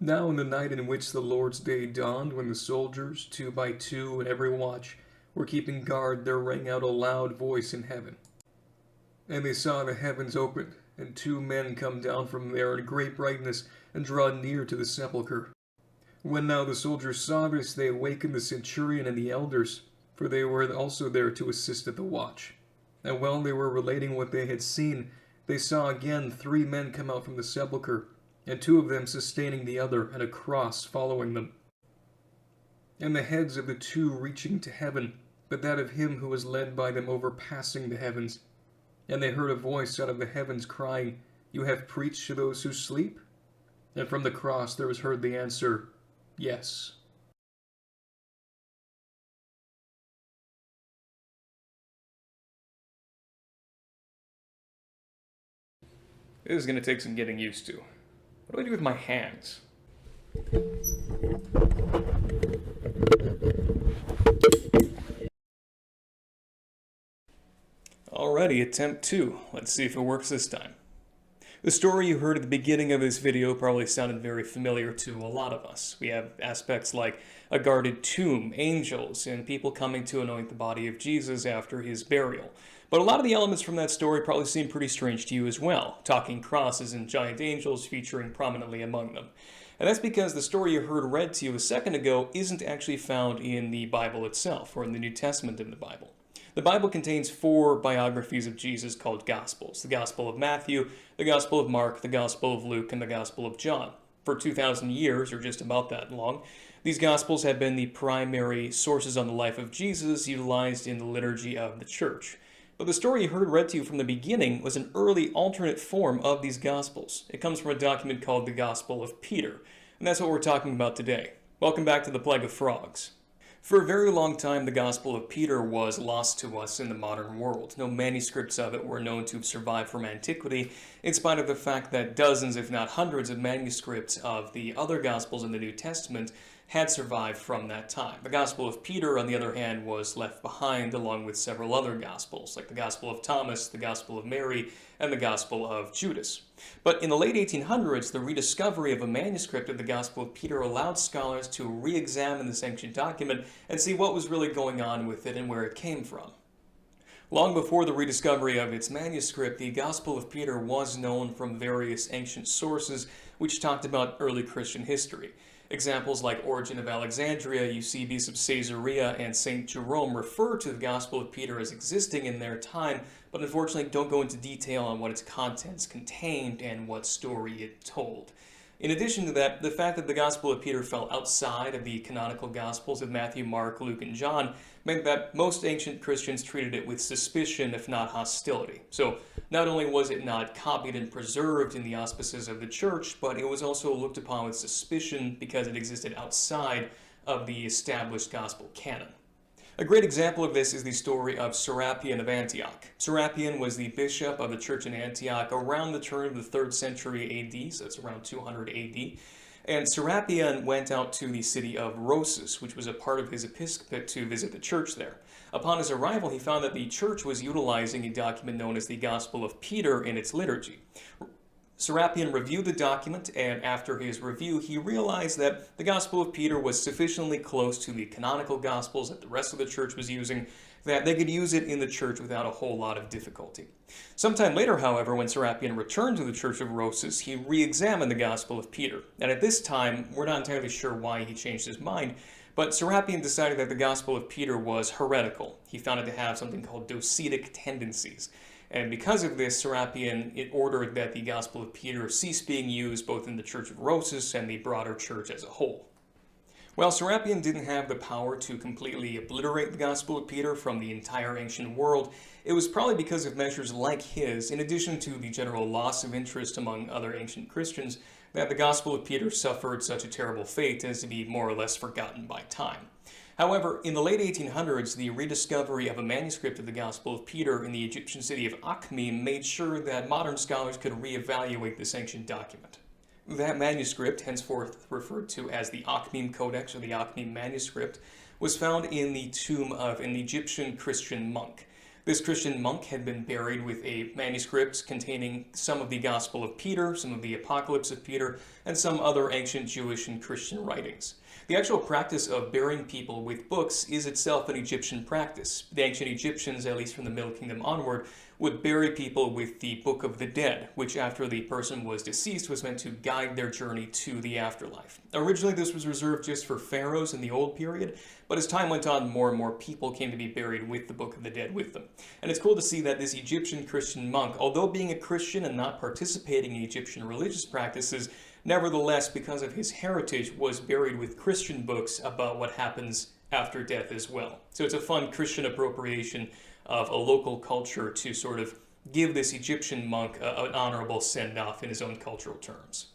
Now in the night in which the Lord's day dawned, when the soldiers, 2 by 2 in every watch, were keeping guard, there rang out a loud voice in heaven. And they saw the heavens opened, and 2 men come down from there in great brightness, and draw near to the sepulchre. When now the soldiers saw this, they awakened the centurion and the elders, for they were also there to assist at the watch. And while they were relating what they had seen, they saw again 3 men come out from the sepulchre, and 2 of them sustaining the other, and a cross following them. And the heads of the 2 reaching to heaven, but that of him who was led by them overpassing the heavens. And they heard a voice out of the heavens crying, "You have preached to those who sleep?" And from the cross there was heard the answer, "Yes." This is going to take some getting used to. What do I do with my hands? Alrighty, attempt 2. Let's see if it works this time. The story you heard at the beginning of this video probably sounded very familiar to a lot of us. We have aspects like a guarded tomb, angels, and people coming to anoint the body of Jesus after his burial. But a lot of the elements from that story probably seem pretty strange to you as well, talking crosses and giant angels featuring prominently among them. And that's because the story you heard read to you a second ago isn't actually found in the Bible itself, or in the New Testament in the Bible. The Bible contains 4 biographies of Jesus called Gospels: the Gospel of Matthew, the Gospel of Mark, the Gospel of Luke, and the Gospel of John. For 2,000 years, or just about that long, these Gospels have been the primary sources on the life of Jesus utilized in the liturgy of the Church. But the story you heard read to you from the beginning was an early alternate form of these Gospels. It comes from a document called the Gospel of Peter, and that's what we're talking about today. Welcome back to the Plague of Frogs. For a very long time, the Gospel of Peter was lost to us in the modern world. No manuscripts of it were known to have survived from antiquity, in spite of the fact that dozens, if not hundreds, of manuscripts of the other Gospels in the New Testament had survived from that time. The Gospel of Peter, on the other hand, was left behind along with several other Gospels, like the Gospel of Thomas, the Gospel of Mary, and the Gospel of Judas. But in the late 1800s, the rediscovery of a manuscript of the Gospel of Peter allowed scholars to re-examine this ancient document and see what was really going on with it and where it came from. Long before the rediscovery of its manuscript, the Gospel of Peter was known from various ancient sources which talked about early Christian history. Examples like Origen of Alexandria, Eusebius of Caesarea, and St. Jerome refer to the Gospel of Peter as existing in their time, but unfortunately don't go into detail on what its contents contained and what story it told. In addition to that, the fact that the Gospel of Peter fell outside of the canonical Gospels of Matthew, Mark, Luke, and John meant that most ancient Christians treated it with suspicion, if not hostility. So not only was it not copied and preserved in the auspices of the Church, but it was also looked upon with suspicion because it existed outside of the established Gospel canon. A great example of this is the story of Serapion of Antioch. Serapion was the bishop of the church in Antioch around the turn of the 3rd century AD, so it's around 200 AD. And Serapion went out to the city of Rhosis, which was a part of his episcopate, to visit the church there. Upon his arrival, he found that the church was utilizing a document known as the Gospel of Peter in its liturgy. Serapion reviewed the document, and after his review, he realized that the Gospel of Peter was sufficiently close to the canonical Gospels that the rest of the church was using that they could use it in the church without a whole lot of difficulty. Sometime later, however, when Serapion returned to the church of Rhosis, he re-examined the Gospel of Peter. And at this time, we're not entirely sure why he changed his mind, but Serapion decided that the Gospel of Peter was heretical. He found it to have something called docetic tendencies. And because of this, Serapion ordered that the Gospel of Peter cease being used both in the Church of Rhosis and the broader church as a whole. While Serapion didn't have the power to completely obliterate the Gospel of Peter from the entire ancient world, it was probably because of measures like his, in addition to the general loss of interest among other ancient Christians, that the Gospel of Peter suffered such a terrible fate as to be more or less forgotten by time. However, in the late 1800s, the rediscovery of a manuscript of the Gospel of Peter in the Egyptian city of Akhmim made sure that modern scholars could reevaluate this ancient document. That manuscript, henceforth referred to as the Akhmim Codex or the Akhmim manuscript, was found in the tomb of an Egyptian Christian monk. This Christian monk had been buried with a manuscript containing some of the Gospel of Peter, some of the Apocalypse of Peter, and some other ancient Jewish and Christian writings. The actual practice of burying people with books is itself an Egyptian practice. The ancient Egyptians, at least from the Middle Kingdom onward, would bury people with the Book of the Dead, which after the person was deceased was meant to guide their journey to the afterlife. Originally this was reserved just for pharaohs in the old period, but as time went on, more and more people came to be buried with the Book of the Dead with them. And it's cool to see that this Egyptian Christian monk, although being a Christian and not participating in Egyptian religious practices, nevertheless, because of his heritage, was buried with Christian books about what happens after death as well. So it's a fun Christian appropriation of a local culture to sort of give this Egyptian monk an honorable send-off in his own cultural terms.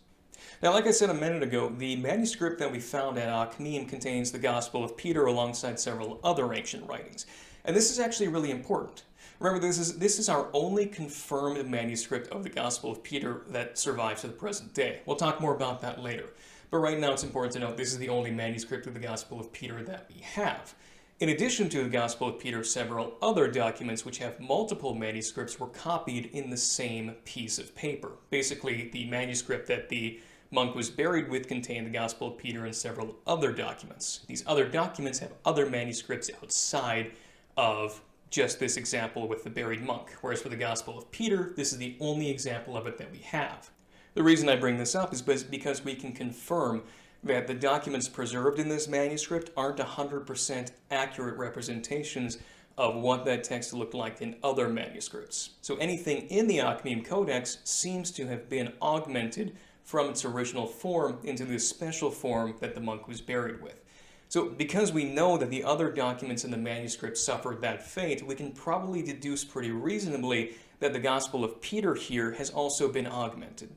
Now, like I said a minute ago, the manuscript that we found at Akhmim contains the Gospel of Peter alongside several other ancient writings. And this is actually really important. Remember, this is our only confirmed manuscript of the Gospel of Peter that survives to the present day. We'll talk more about that later. But right now it's important to note this is the only manuscript of the Gospel of Peter that we have. In addition to the Gospel of Peter, several other documents which have multiple manuscripts were copied in the same piece of paper. Basically, the manuscript that the monk was buried with contained the Gospel of Peter and several other documents. These other documents have other manuscripts outside of just this example with the buried monk, whereas for the Gospel of Peter, this is the only example of it that we have. The reason I bring this up is because we can confirm that the documents preserved in this manuscript aren't 100% accurate representations of what that text looked like in other manuscripts. So anything in the Akhmim Codex seems to have been augmented from its original form into this special form that the monk was buried with. So because we know that the other documents in the manuscript suffered that fate, we can probably deduce pretty reasonably that the Gospel of Peter here has also been augmented.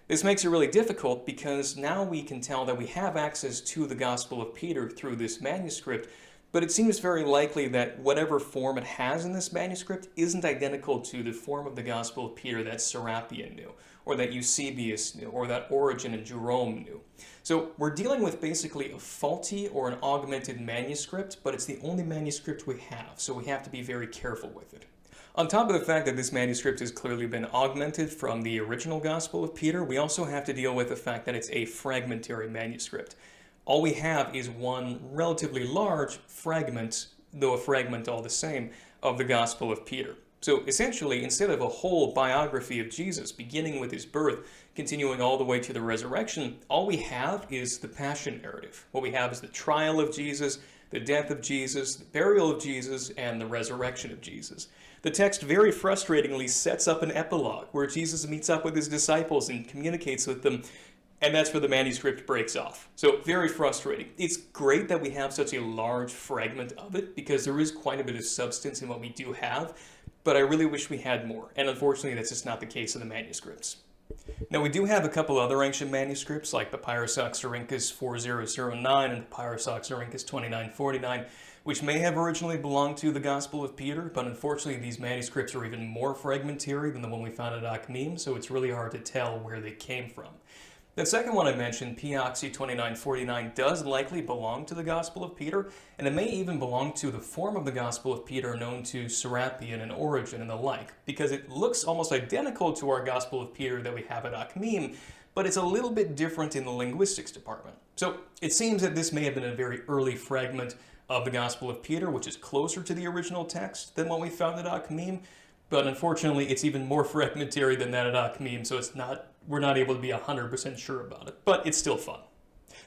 This makes it really difficult because now we can tell that we have access to the Gospel of Peter through this manuscript, but it seems very likely that whatever form it has in this manuscript isn't identical to the form of the Gospel of Peter that Serapion knew, or that Eusebius knew, or that Origen and Jerome knew. So we're dealing with basically a faulty or an augmented manuscript, but it's the only manuscript we have, so we have to be very careful with it. On top of the fact that this manuscript has clearly been augmented from the original Gospel of Peter, we also have to deal with the fact that it's a fragmentary manuscript. All we have is one relatively large fragment, though a fragment all the same, of the Gospel of Peter. So essentially, instead of a whole biography of Jesus, beginning with his birth, continuing all the way to the resurrection, all we have is the Passion narrative. What we have is the trial of Jesus, the death of Jesus, the burial of Jesus, and the resurrection of Jesus. The text very frustratingly sets up an epilogue where Jesus meets up with his disciples and communicates with them, and that's where the manuscript breaks off. So very frustrating. It's great that we have such a large fragment of it because there is quite a bit of substance in what we do have, but I really wish we had more, and unfortunately that's just not the case in the manuscripts. Now we do have a couple other ancient manuscripts like Papyrus Oxyrhynchus 4009 and Papyrus Oxyrhynchus 2949, which may have originally belonged to the Gospel of Peter, but unfortunately these manuscripts are even more fragmentary than the one we found at Akhmim, so it's really hard to tell where they came from. The second one I mentioned, P-Oxy 2949, does likely belong to the Gospel of Peter, and it may even belong to the form of the Gospel of Peter known to Serapion and Origen and the like, because it looks almost identical to our Gospel of Peter that we have at Akhmim, but it's a little bit different in the linguistics department. So it seems that this may have been a very early fragment of the Gospel of Peter, which is closer to the original text than what we found at Akhmim, but unfortunately it's even more fragmentary than that at Akhmim, so we're not able to be 100% sure about it, but it's still fun.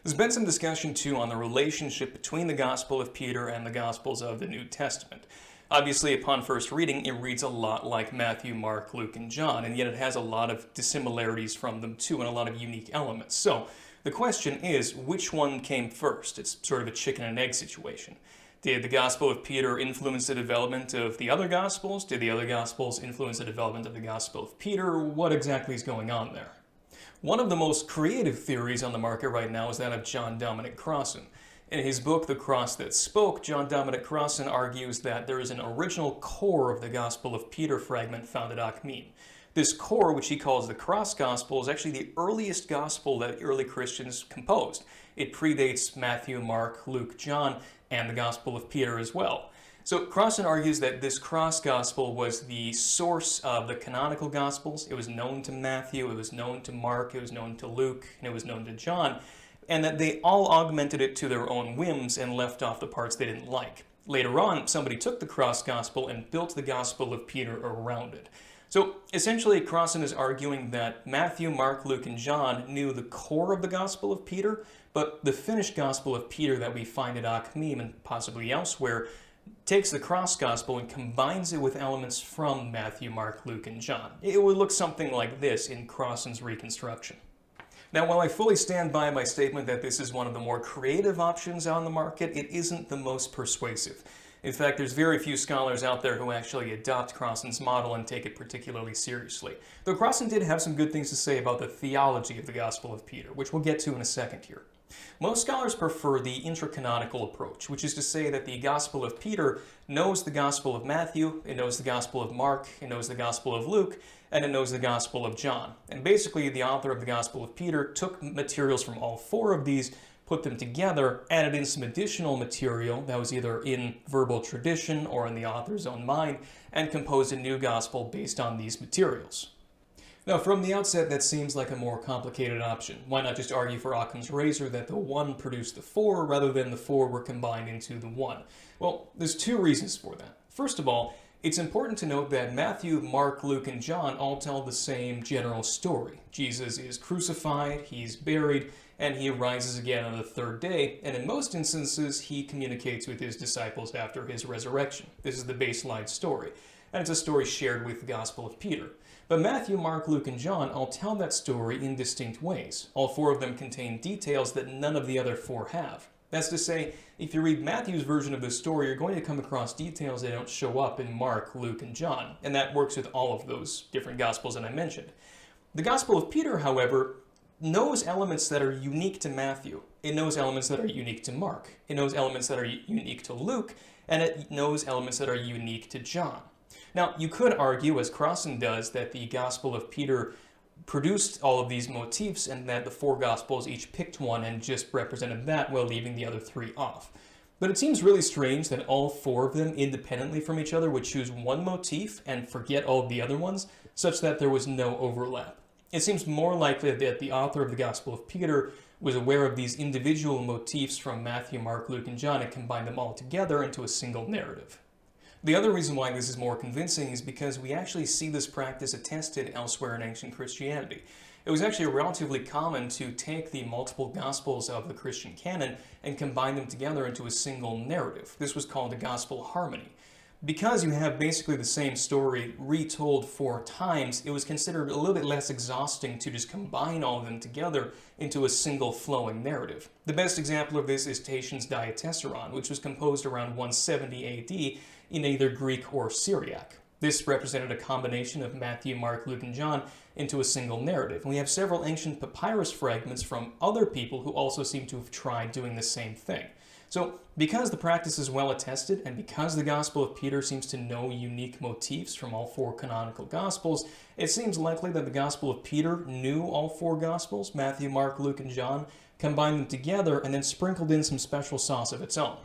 There's been some discussion too on the relationship between the Gospel of Peter and the Gospels of the New Testament. Obviously, upon first reading, it reads a lot like Matthew, Mark, Luke, and John, and yet it has a lot of dissimilarities from them too, and a lot of unique elements. So the question is, which one came first? It's sort of a chicken and egg situation. Did the Gospel of Peter influence the development of the other Gospels? Did the other Gospels influence the development of the Gospel of Peter? What exactly is going on there? One of the most creative theories on the market right now is that of John Dominic Crossan. In his book, The Cross That Spoke, John Dominic Crossan argues that there is an original core of the Gospel of Peter fragment found at Akhmim. This core, which he calls the Cross Gospel, is actually the earliest gospel that early Christians composed. It predates Matthew, Mark, Luke, John, and the Gospel of Peter as well. So Crossan argues that this cross gospel was the source of the canonical gospels. It was known to Matthew, it was known to Mark, it was known to Luke, and it was known to John, and that they all augmented it to their own whims and left off the parts they didn't like. Later on, somebody took the cross gospel and built the gospel of Peter around it. So essentially, Crossan is arguing that Matthew, Mark, Luke, and John knew the core of the gospel of Peter, but the finished gospel of Peter that we find at Akhmim and possibly elsewhere takes the cross gospel and combines it with elements from Matthew, Mark, Luke, and John. It would look something like this in Crossan's reconstruction. Now, while I fully stand by my statement that this is one of the more creative options on the market, it isn't the most persuasive. In fact, there's very few scholars out there who actually adopt Crossan's model and take it particularly seriously. Though Crossan did have some good things to say about the theology of the Gospel of Peter, which we'll get to in a second here. Most scholars prefer the intracanonical approach, which is to say that the Gospel of Peter knows the Gospel of Matthew, it knows the Gospel of Mark, it knows the Gospel of Luke, and it knows the Gospel of John. And basically, the author of the Gospel of Peter took materials from all four of these, put them together, added in some additional material that was either in verbal tradition or in the author's own mind, and composed a new gospel based on these materials. Now, from the outset, that seems like a more complicated option. Why not just argue for Occam's razor that the one produced the four rather than the four were combined into the one? Well, there's two reasons for that. First of all, it's important to note that Matthew, Mark, Luke, and John all tell the same general story. Jesus is crucified, he's buried, and he rises again on the third day, and in most instances, he communicates with his disciples after his resurrection. This is the baseline story, and it's a story shared with the Gospel of Peter. But Matthew, Mark, Luke, and John all tell that story in distinct ways. All four of them contain details that none of the other four have. That's to say, if you read Matthew's version of the story, you're going to come across details that don't show up in Mark, Luke, and John, and that works with all of those different Gospels that I mentioned. The Gospel of Peter, however, knows elements that are unique to Matthew. It knows elements that are unique to Mark. It knows elements that are unique to Luke, and it knows elements that are unique to John. Now, you could argue, as Crossan does, that the Gospel of Peter produced all of these motifs and that the four Gospels each picked one and just represented that while leaving the other three off. But it seems really strange that all four of them, independently from each other, would choose one motif and forget all of the other ones, such that there was no overlap. It seems more likely that the author of the Gospel of Peter was aware of these individual motifs from Matthew, Mark, Luke, and John and combined them all together into a single narrative. The other reason why this is more convincing is because we actually see this practice attested elsewhere in ancient Christianity. It was actually relatively common to take the multiple Gospels of the Christian canon and combine them together into a single narrative. This was called a gospel harmony. Because you have basically the same story retold 4 times, it was considered a little bit less exhausting to just combine all of them together into a single flowing narrative. The best example of this is Tatian's Diatessaron, which was composed around 170 AD in either Greek or Syriac. This represented a combination of Matthew, Mark, Luke, and John into a single narrative. And we have several ancient papyrus fragments from other people who also seem to have tried doing the same thing. So, because the practice is well attested, and because the Gospel of Peter seems to know unique motifs from all 4 canonical Gospels, it seems likely that the Gospel of Peter knew all 4 Gospels, Matthew, Mark, Luke, and John, combined them together, and then sprinkled in some special sauce of its own.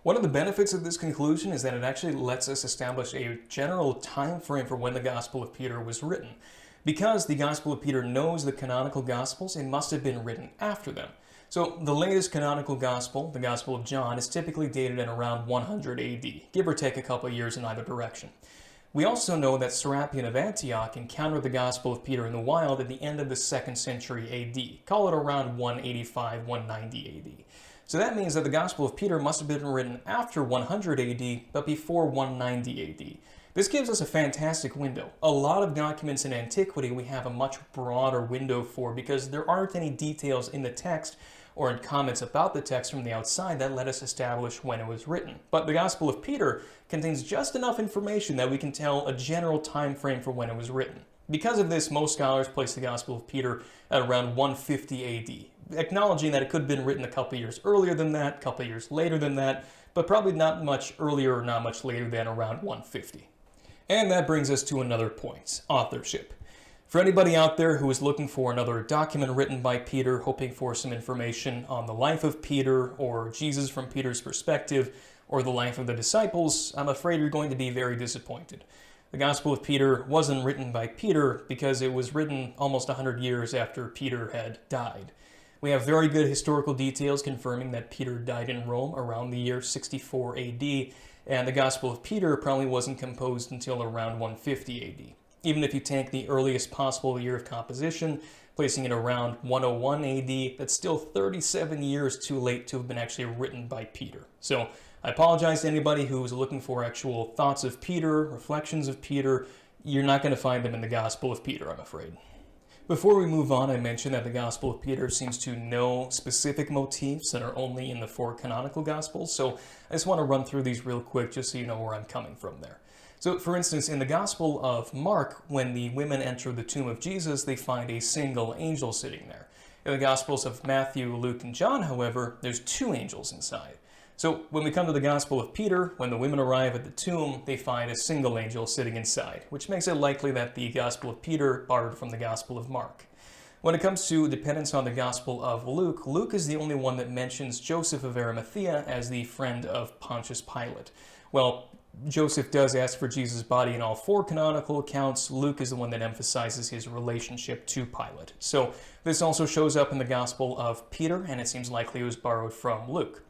One of the benefits of this conclusion is that it actually lets us establish a general time frame for when the Gospel of Peter was written. Because the Gospel of Peter knows the canonical Gospels, it must have been written after them. So the latest canonical Gospel, the Gospel of John, is typically dated at around 100 AD, give or take a couple of years in either direction. We also know that Serapion of Antioch encountered the Gospel of Peter in the wild at the end of the 2nd century AD, call it around 185-190 AD. So that means that the Gospel of Peter must have been written after 100 AD, but before 190 AD. This gives us a fantastic window. A lot of documents in antiquity we have a much broader window for because there aren't any details in the text or in comments about the text from the outside that let us establish when it was written. But the Gospel of Peter contains just enough information that we can tell a general time frame for when it was written. Because of this, most scholars place the Gospel of Peter at around 150 AD, acknowledging that it could have been written a couple years earlier than that, a couple years later than that, but probably not much earlier or not much later than around 150. And that brings us to another point, authorship. For anybody out there who is looking for another document written by Peter, hoping for some information on the life of Peter, or Jesus from Peter's perspective, or the life of the disciples, I'm afraid you're going to be very disappointed. The Gospel of Peter wasn't written by Peter because it was written almost 100 years after Peter had died. We have very good historical details confirming that Peter died in Rome around the year 64 AD, and the Gospel of Peter probably wasn't composed until around 150 AD. Even if you take the earliest possible year of composition, placing it around 101 AD, that's still 37 years too late to have been actually written by Peter. So I apologize to anybody who was looking for actual thoughts of Peter, reflections of Peter. You're not going to find them in the Gospel of Peter, I'm afraid. Before we move on, I mentioned that the Gospel of Peter seems to know specific motifs that are only in the 4 canonical Gospels, so I just want to run through these real quick just so you know where I'm coming from there. So, for instance, in the Gospel of Mark, when the women enter the tomb of Jesus, they find a single angel sitting there. In the Gospels of Matthew, Luke, and John, however, there's 2 angels inside. So, when we come to the Gospel of Peter, when the women arrive at the tomb, they find a single angel sitting inside, which makes it likely that the Gospel of Peter borrowed from the Gospel of Mark. When it comes to dependence on the Gospel of Luke, Luke is the only one that mentions Joseph of Arimathea as the friend of Pontius Pilate. Well, Joseph does ask for Jesus' body in all 4 canonical accounts. Luke is the one that emphasizes his relationship to Pilate. So this also shows up in the Gospel of Peter, and it seems likely it was borrowed from Luke.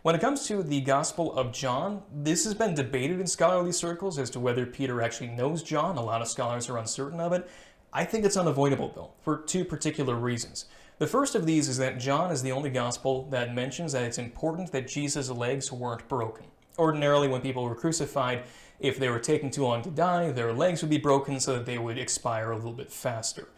When it comes to the Gospel of John, this has been debated in scholarly circles as to whether Peter actually knows John. A lot of scholars are uncertain of it. I think it's unavoidable, though, for 2 particular reasons. The first of these is that John is the only Gospel that mentions that it's important that Jesus' legs weren't broken. Ordinarily, when people were crucified, if they were taking too long to die, their legs would be broken so that they would expire a little bit faster.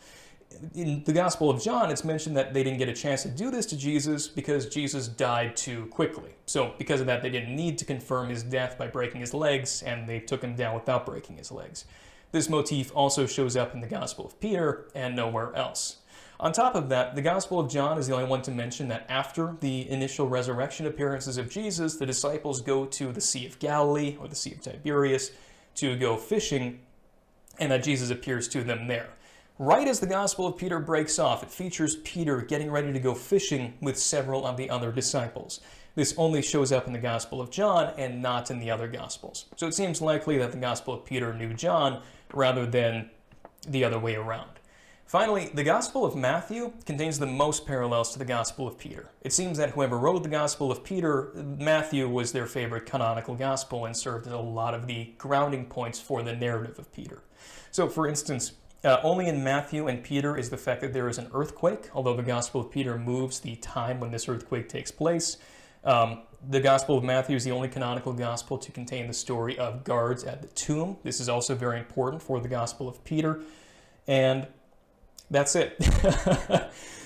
In the Gospel of John, it's mentioned that they didn't get a chance to do this to Jesus because Jesus died too quickly. So because of that, they didn't need to confirm his death by breaking his legs, and they took him down without breaking his legs. This motif also shows up in the Gospel of Peter and nowhere else. On top of that, the Gospel of John is the only one to mention that after the initial resurrection appearances of Jesus, the disciples go to the Sea of Galilee, or the Sea of Tiberias, to go fishing, and that Jesus appears to them there. Right as the Gospel of Peter breaks off, it features Peter getting ready to go fishing with several of the other disciples. This only shows up in the Gospel of John and not in the other Gospels. So it seems likely that the Gospel of Peter knew John rather than the other way around. Finally, the Gospel of Matthew contains the most parallels to the Gospel of Peter. It seems that whoever wrote the Gospel of Peter, Matthew was their favorite canonical Gospel and served as a lot of the grounding points for the narrative of Peter. So, for instance, only in Matthew and Peter is the fact that there is an earthquake, although the Gospel of Peter moves the time when this earthquake takes place. The Gospel of Matthew is the only canonical Gospel to contain the story of guards at the tomb. This is also very important for the Gospel of Peter. And that's it.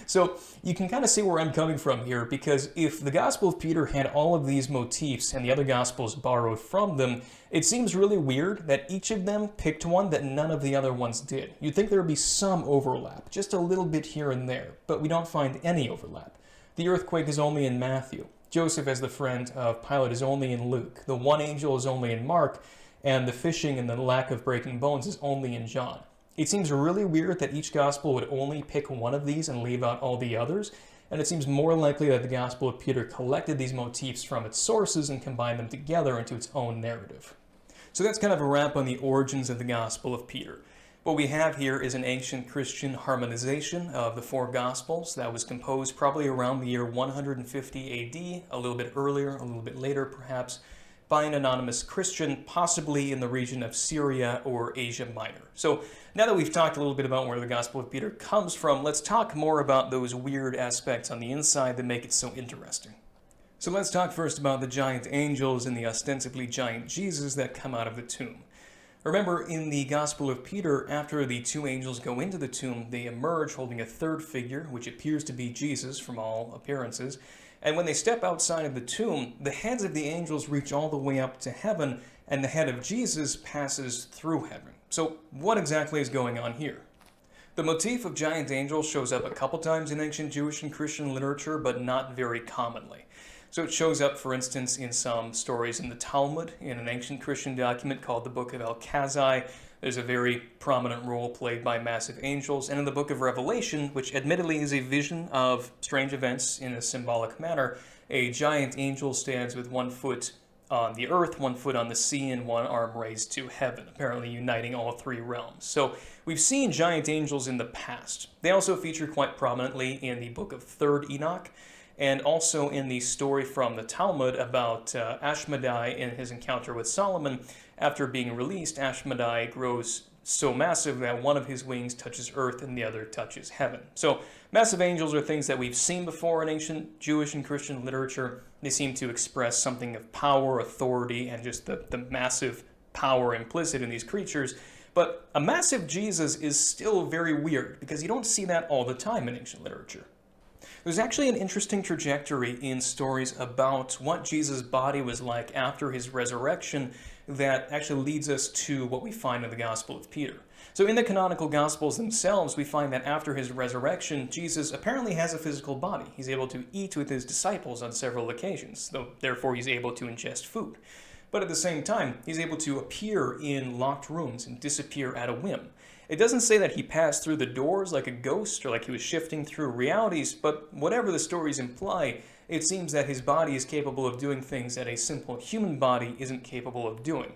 So you can kind of see where I'm coming from here, because if the Gospel of Peter had all of these motifs and the other Gospels borrowed from them, it seems really weird that each of them picked one that none of the other ones did. You'd think there would be some overlap, just a little bit here and there, but we don't find any overlap. The earthquake is only in Matthew. Joseph as the friend of Pilate is only in Luke. The one angel is only in Mark, and the fishing and the lack of breaking bones is only in John. It seems really weird that each Gospel would only pick one of these and leave out all the others, and it seems more likely that the Gospel of Peter collected these motifs from its sources and combined them together into its own narrative. So that's kind of a wrap on the origins of the Gospel of Peter. What we have here is an ancient Christian harmonization of the 4 Gospels that was composed probably around the year 150 AD, a little bit earlier, a little bit later perhaps, by an anonymous Christian, possibly in the region of Syria or Asia Minor. So now that we've talked a little bit about where the Gospel of Peter comes from, let's talk more about those weird aspects on the inside that make it so interesting. So let's talk first about the giant angels and the ostensibly giant Jesus that come out of the tomb. Remember, in the Gospel of Peter, after the 2 angels go into the tomb, they emerge holding a third figure, which appears to be Jesus from all appearances. And when they step outside of the tomb, the heads of the angels reach all the way up to heaven, and the head of Jesus passes through heaven. So what exactly is going on here? The motif of giant angels shows up a couple times in ancient Jewish and Christian literature, but not very commonly. So it shows up, for instance, in some stories in the Talmud, in an ancient Christian document called the Book of El-Kazai. There's a very prominent role played by massive angels. And in the Book of Revelation, which admittedly is a vision of strange events in a symbolic manner, a giant angel stands with one foot on the earth, one foot on the sea, and one arm raised to heaven, apparently uniting all three realms. So we've seen giant angels in the past. They also feature quite prominently in the book of 3rd Enoch, and also in the story from the Talmud about Ashmedai in his encounter with Solomon. After being released, Ashmedai grows so massive that one of his wings touches earth and the other touches heaven. So massive angels are things that we've seen before in ancient Jewish and Christian literature. They seem to express something of power, authority, and just the massive power implicit in these creatures. But a massive Jesus is still very weird, because you don't see that all the time in ancient literature. There's actually an interesting trajectory in stories about what Jesus' body was like after his resurrection that actually leads us to what we find in the Gospel of Peter. So in the canonical Gospels themselves, we find that after his resurrection, Jesus apparently has a physical body. He's able to eat with his disciples on several occasions, though therefore he's able to ingest food. But at the same time, he's able to appear in locked rooms and disappear at a whim. It doesn't say that he passed through the doors like a ghost or like he was shifting through realities, but whatever the stories imply, it seems that his body is capable of doing things that a simple human body isn't capable of doing.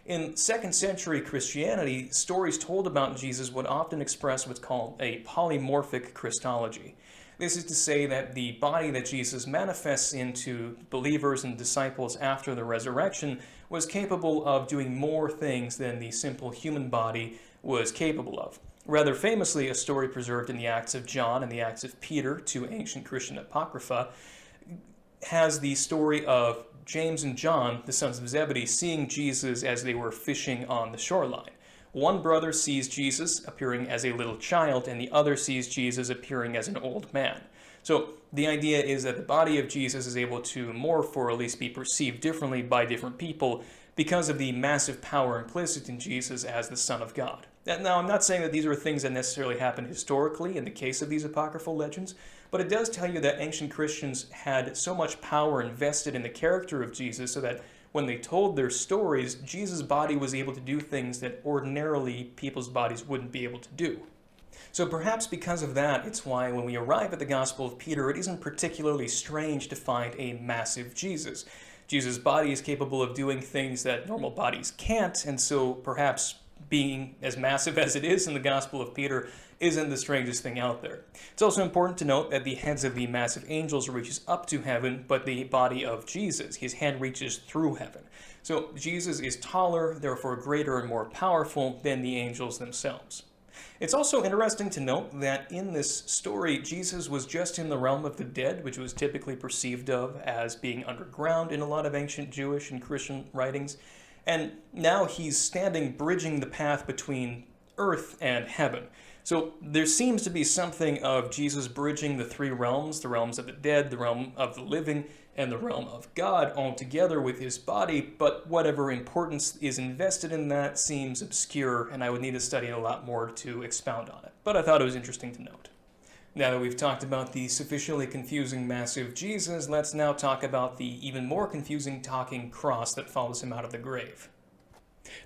In 2nd century Christianity, stories told about Jesus would often express what's called a polymorphic Christology. This is to say that the body that Jesus manifests into believers and disciples after the resurrection was capable of doing more things than the simple human body was capable of. Rather famously, a story preserved in the Acts of John and the Acts of Peter, two ancient Christian apocrypha, has the story of James and John, the sons of Zebedee, seeing Jesus as they were fishing on the shoreline. One brother sees Jesus appearing as a little child, and the other sees Jesus appearing as an old man. So the idea is that the body of Jesus is able to morph, or at least be perceived differently by different people, because of the massive power implicit in Jesus as the Son of God. Now, I'm not saying that these are things that necessarily happen historically in the case of these apocryphal legends, but it does tell you that ancient Christians had so much power invested in the character of Jesus so that when they told their stories, Jesus' body was able to do things that ordinarily people's bodies wouldn't be able to do. So perhaps because of that, it's why when we arrive at the Gospel of Peter, it isn't particularly strange to find a massive Jesus. Jesus' body is capable of doing things that normal bodies can't, and so perhaps being as massive as it is in the Gospel of Peter isn't the strangest thing out there. It's also important to note that the heads of the massive angels reaches up to heaven, but the body of Jesus, his head reaches through heaven. So Jesus is taller, therefore greater and more powerful than the angels themselves. It's also interesting to note that in this story, Jesus was just in the realm of the dead, which was typically perceived of as being underground in a lot of ancient Jewish and Christian writings. And now he's standing bridging the path between earth and heaven. So there seems to be something of Jesus bridging the three realms, the realms of the dead, the realm of the living, and the realm of God all together with his body, but whatever importance is invested in that seems obscure, and I would need to study it a lot more to expound on it. But I thought it was interesting to note. Now that we've talked about the sufficiently confusing massive Jesus, let's now talk about the even more confusing talking cross that follows him out of the grave.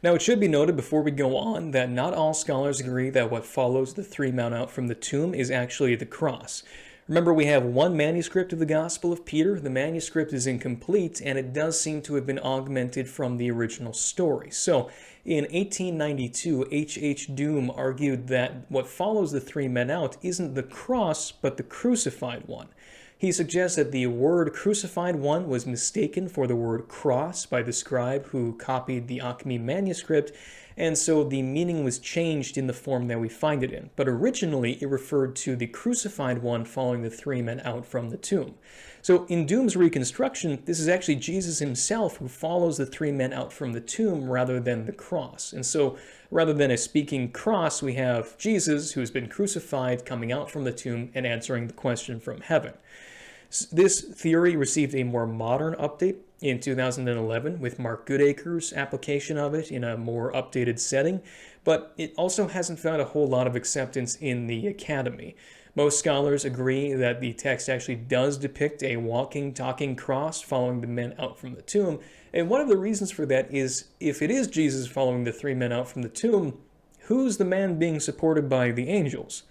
Now it should be noted before we go on that not all scholars agree that what follows the three men out from the tomb is actually the cross. Remember, we have one manuscript of the Gospel of Peter. The manuscript is incomplete, and it does seem to have been augmented from the original story. So, in 1892, H.H. Doom argued that what follows the three men out isn't the cross, but the crucified one. He suggests that the word crucified one was mistaken for the word cross by the scribe who copied the Akhmim manuscript, and so the meaning was changed in the form that we find it in. But originally, it referred to the crucified one following the three men out from the tomb. So in Doom's reconstruction, this is actually Jesus himself who follows the three men out from the tomb rather than the cross. And so rather than a speaking cross, we have Jesus, who has been crucified, coming out from the tomb and answering the question from heaven. This theory received a more modern update in 2011 with Mark Goodacre's application of it in a more updated setting, but it also hasn't found a whole lot of acceptance in the academy. Most scholars agree that the text actually does depict a walking, talking cross following the men out from the tomb, and one of the reasons for that is if it is Jesus following the three men out from the tomb, who's the man being supported by the angels?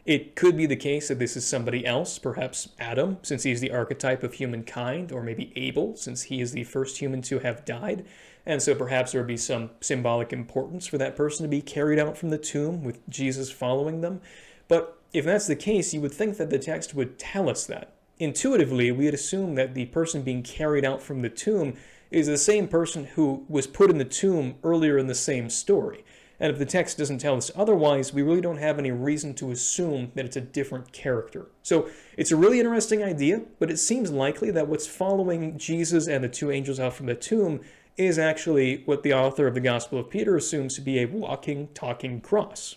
It could be the case that this is somebody else, perhaps Adam, since he's the archetype of humankind, or maybe Abel, since he is the first human to have died. And so perhaps there would be some symbolic importance for that person to be carried out from the tomb with Jesus following them. But if that's the case, you would think that the text would tell us that. Intuitively, we'd assume that the person being carried out from the tomb is the same person who was put in the tomb earlier in the same story. And if the text doesn't tell us otherwise, we really don't have any reason to assume that it's a different character. So it's a really interesting idea, but it seems likely that what's following Jesus and the two angels out from the tomb is actually what the author of the Gospel of Peter assumes to be a walking, talking cross.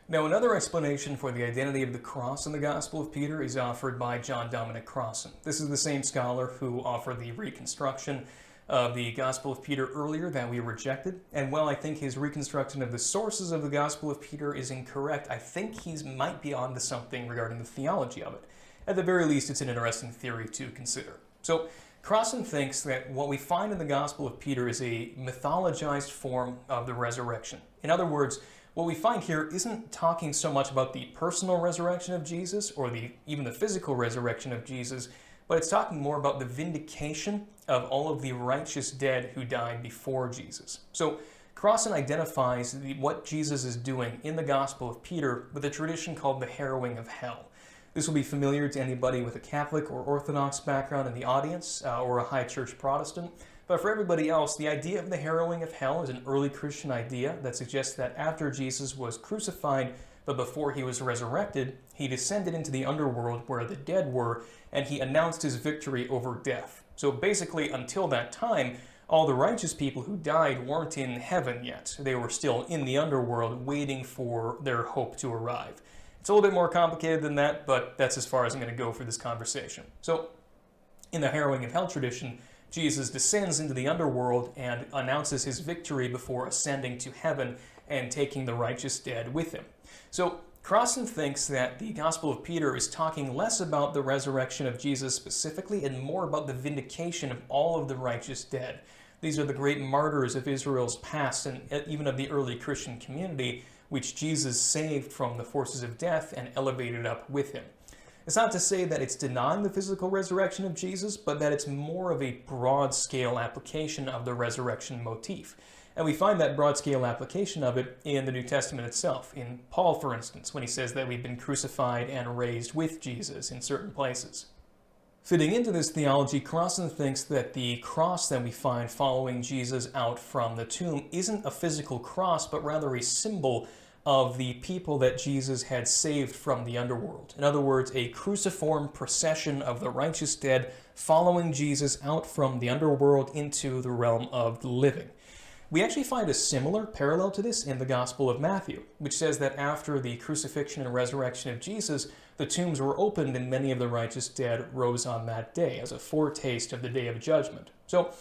Now, another explanation for the identity of the cross in the Gospel of Peter is offered by John Dominic Crossan. This is the same scholar who offered the reconstruction of the Gospel of Peter earlier that we rejected. And while I think his reconstruction of the sources of the Gospel of Peter is incorrect, I think he might be onto something regarding the theology of it. At the very least, it's an interesting theory to consider. So, Crossan thinks that what we find in the Gospel of Peter is a mythologized form of the resurrection. In other words, what we find here isn't talking so much about the personal resurrection of Jesus or even the physical resurrection of Jesus, but it's talking more about the vindication of all of the righteous dead who died before Jesus. So Crossan identifies what Jesus is doing in the Gospel of Peter with a tradition called the harrowing of hell. This will be familiar to anybody with a Catholic or Orthodox background in the audience, or a high church Protestant. But for everybody else, the idea of the harrowing of hell is an early Christian idea that suggests that after Jesus was crucified, but before he was resurrected, he descended into the underworld where the dead were, and he announced his victory over death. So basically, until that time, all the righteous people who died weren't in heaven yet. They were still in the underworld waiting for their hope to arrive. It's a little bit more complicated than that, but that's as far as I'm going to go for this conversation. So, in the harrowing of hell tradition, Jesus descends into the underworld and announces his victory before ascending to heaven and taking the righteous dead with him. So, Crossan thinks that the Gospel of Peter is talking less about the resurrection of Jesus specifically and more about the vindication of all of the righteous dead. These are the great martyrs of Israel's past and even of the early Christian community, which Jesus saved from the forces of death and elevated up with him. It's not to say that it's denying the physical resurrection of Jesus, but that it's more of a broad-scale application of the resurrection motif. And we find that broad-scale application of it in the New Testament itself. In Paul, for instance, when he says that we've been crucified and raised with Jesus in certain places. Fitting into this theology, Crossan thinks that the cross that we find following Jesus out from the tomb isn't a physical cross, but rather a symbol of the people that Jesus had saved from the underworld. In other words, a cruciform procession of the righteous dead following Jesus out from the underworld into the realm of the living. We actually find a similar parallel to this in the Gospel of Matthew, which says that after the crucifixion and resurrection of Jesus, the tombs were opened and many of the righteous dead rose on that day as a foretaste of the day of judgment. So,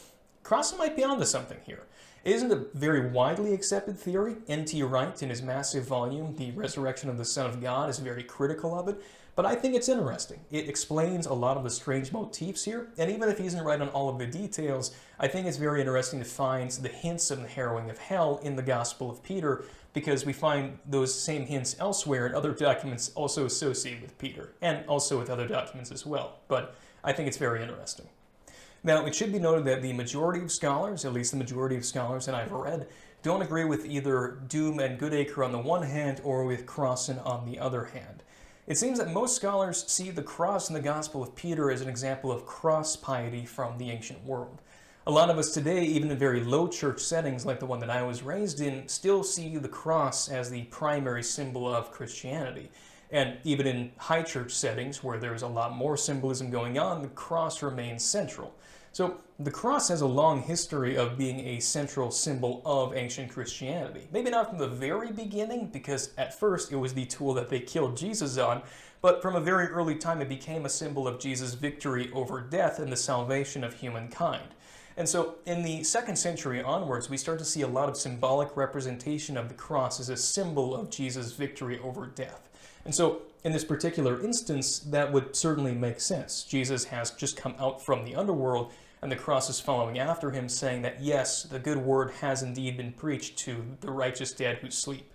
Crossan might be onto something here. It isn't a very widely accepted theory. N.T. Wright, in his massive volume, The Resurrection of the Son of God, is very critical of it, but I think it's interesting. It explains a lot of the strange motifs here, and even if he isn't right on all of the details, I think it's very interesting to find the hints of the harrowing of hell in the Gospel of Peter, because we find those same hints elsewhere in other documents also associated with Peter, and also with other documents as well. But I think it's very interesting. Now, it should be noted that the majority of scholars, at least the majority of scholars that I've read, don't agree with either Doom and Goodacre on the one hand or with Crossan on the other hand. It seems that most scholars see the cross in the Gospel of Peter as an example of cross piety from the ancient world. A lot of us today, even in very low church settings like the one that I was raised in, still see the cross as the primary symbol of Christianity. And even in high church settings where there's a lot more symbolism going on, the cross remains central. So the cross has a long history of being a central symbol of ancient Christianity. Maybe not from the very beginning, because at first it was the tool that they killed Jesus on, but from a very early time it became a symbol of Jesus' victory over death and the salvation of humankind. And so in the 2nd century onwards, we start to see a lot of symbolic representation of the cross as a symbol of Jesus' victory over death. And so in this particular instance, that would certainly make sense. Jesus has just come out from the underworld, and the cross is following after him, saying that yes, the good word has indeed been preached to the righteous dead who sleep.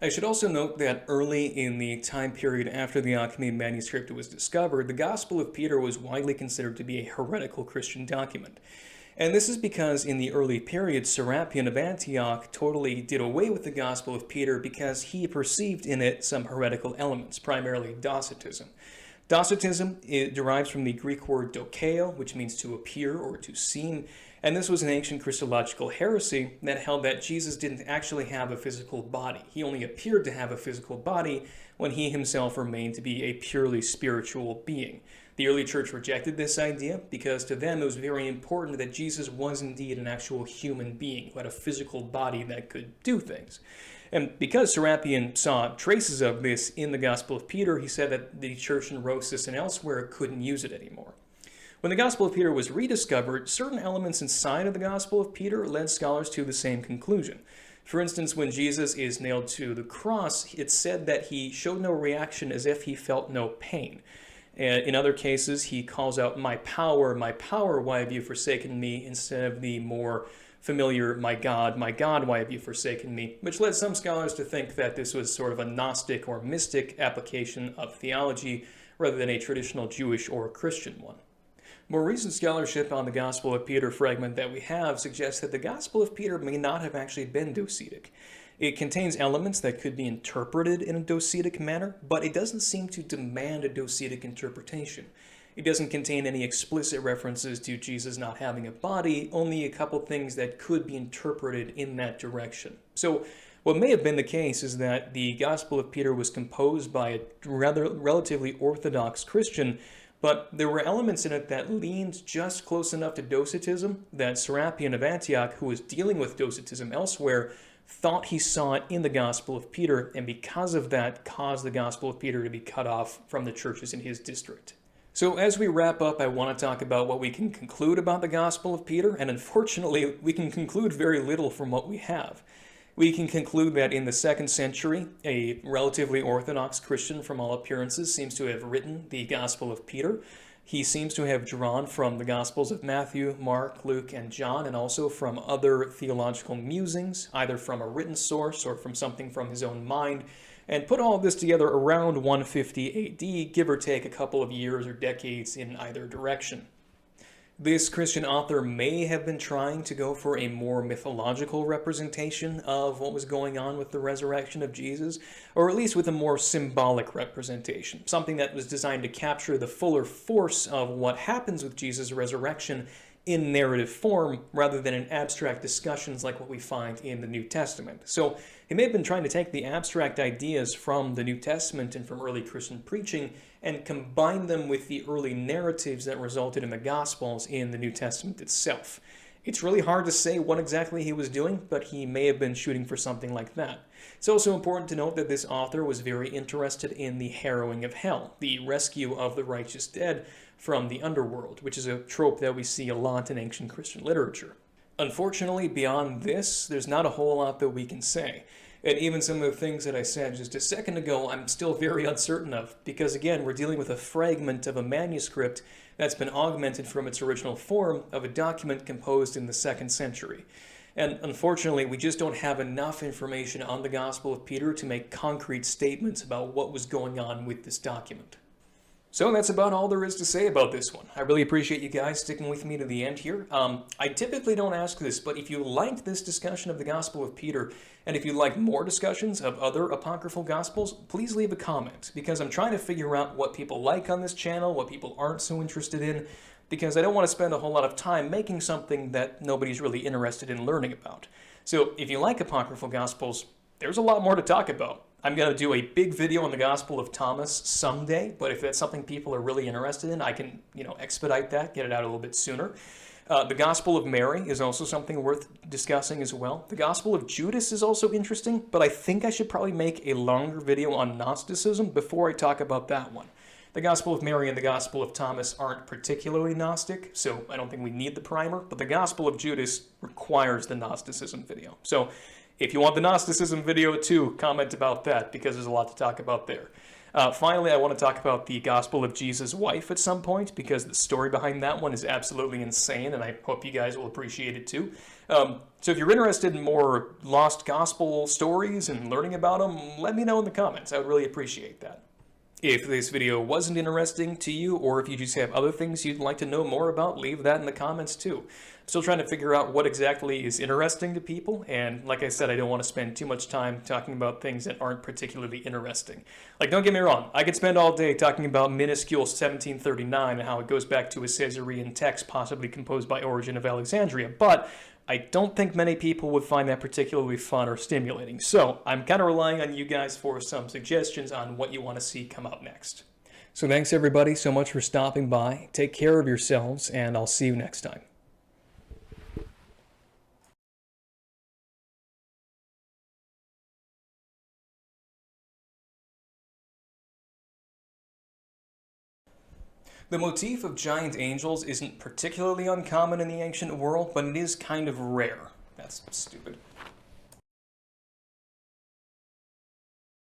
I should also note that early in the time period after the Akhmim manuscript was discovered, the Gospel of Peter was widely considered to be a heretical Christian document. And this is because in the early period, Serapion of Antioch totally did away with the Gospel of Peter because he perceived in it some heretical elements, primarily Docetism. Docetism, it derives from the Greek word dokeo, which means to appear or to seem, and this was an ancient Christological heresy that held that Jesus didn't actually have a physical body. He only appeared to have a physical body when he himself remained to be a purely spiritual being. The early church rejected this idea because to them it was very important that Jesus was indeed an actual human being who had a physical body that could do things. And because Serapion saw traces of this in the Gospel of Peter, he said that the church in Rosas and elsewhere couldn't use it anymore. When the Gospel of Peter was rediscovered, certain elements inside of the Gospel of Peter led scholars to the same conclusion. For instance, when Jesus is nailed to the cross, it's said that he showed no reaction as if he felt no pain. In other cases, he calls out, my power, why have you forsaken me?" instead of the more familiar, my God, why have you forsaken me?" which led some scholars to think that this was sort of a Gnostic or mystic application of theology rather than a traditional Jewish or Christian one. More recent scholarship on the Gospel of Peter fragment that we have suggests that the Gospel of Peter may not have actually been Docetic. It contains elements that could be interpreted in a Docetic manner, but it doesn't seem to demand a Docetic interpretation. It doesn't contain any explicit references to Jesus not having a body, only a couple things that could be interpreted in that direction. So what may have been the case is that the Gospel of Peter was composed by a relatively orthodox Christian, but there were elements in it that leaned just close enough to Docetism that Serapion of Antioch, who was dealing with Docetism elsewhere, thought he saw it in the Gospel of Peter, and because of that caused the Gospel of Peter to be cut off from the churches in his district. So as we wrap up, I want to talk about what we can conclude about the Gospel of Peter, and unfortunately, we can conclude very little from what we have. We can conclude that in the 2nd century, a relatively Orthodox Christian from all appearances seems to have written the Gospel of Peter. He seems to have drawn from the Gospels of Matthew, Mark, Luke, and John, and also from other theological musings, either from a written source or from something from his own mind, and put all of this together around 150 AD, give or take a couple of years or decades in either direction. This Christian author may have been trying to go for a more mythological representation of what was going on with the resurrection of Jesus, or at least with a more symbolic representation, something that was designed to capture the fuller force of what happens with Jesus' resurrection in narrative form rather than in abstract discussions like what we find in the New Testament. So he may have been trying to take the abstract ideas from the New Testament and from early Christian preaching and combine them with the early narratives that resulted in the Gospels in the New Testament itself. It's really hard to say what exactly he was doing, but he may have been shooting for something like that. It's also important to note that this author was very interested in the harrowing of hell, the rescue of the righteous dead from the underworld, which is a trope that we see a lot in ancient Christian literature. Unfortunately, beyond this, there's not a whole lot that we can say. And even some of the things that I said just a second ago, I'm still very uncertain of, because again, we're dealing with a fragment of a manuscript that's been augmented from its original form of a document composed in the 2nd century. And unfortunately, we just don't have enough information on the Gospel of Peter to make concrete statements about what was going on with this document. So that's about all there is to say about this one. I really appreciate you guys sticking with me to the end here. I typically don't ask this, but if you liked this discussion of the Gospel of Peter, and if you'd like more discussions of other apocryphal Gospels, please leave a comment, because I'm trying to figure out what people like on this channel, what people aren't so interested in, because I don't want to spend a whole lot of time making something that nobody's really interested in learning about. So if you like apocryphal Gospels, there's a lot more to talk about. I'm going to do a big video on the Gospel of Thomas someday, but if that's something people are really interested in, I can, expedite that, get it out a little bit sooner. The Gospel of Mary is also something worth discussing as well. The Gospel of Judas is also interesting, but I think I should probably make a longer video on Gnosticism before I talk about that one. The Gospel of Mary and the Gospel of Thomas aren't particularly Gnostic, so I don't think we need the primer, but the Gospel of Judas requires the Gnosticism video. So if you want the Gnosticism video too, comment about that, because there's a lot to talk about there. Finally, I want to talk about the Gospel of Jesus' wife at some point, because the story behind that one is absolutely insane, and I hope you guys will appreciate it too. So if you're interested in more lost gospel stories and learning about them, let me know in the comments. I would really appreciate that. If this video wasn't interesting to you, or if you just have other things you'd like to know more about, leave that in the comments too. I'm still trying to figure out what exactly is interesting to people, and like I said, I don't want to spend too much time talking about things that aren't particularly interesting. Like, don't get me wrong, I could spend all day talking about minuscule 1739 and how it goes back to a Caesarean text possibly composed by Origen of Alexandria, but I don't think many people would find that particularly fun or stimulating, so I'm kind of relying on you guys for some suggestions on what you want to see come out next. So thanks everybody so much for stopping by, take care of yourselves, and I'll see you next time. The motif of giant angels isn't particularly uncommon in the ancient world, but it is kind of rare. That's stupid.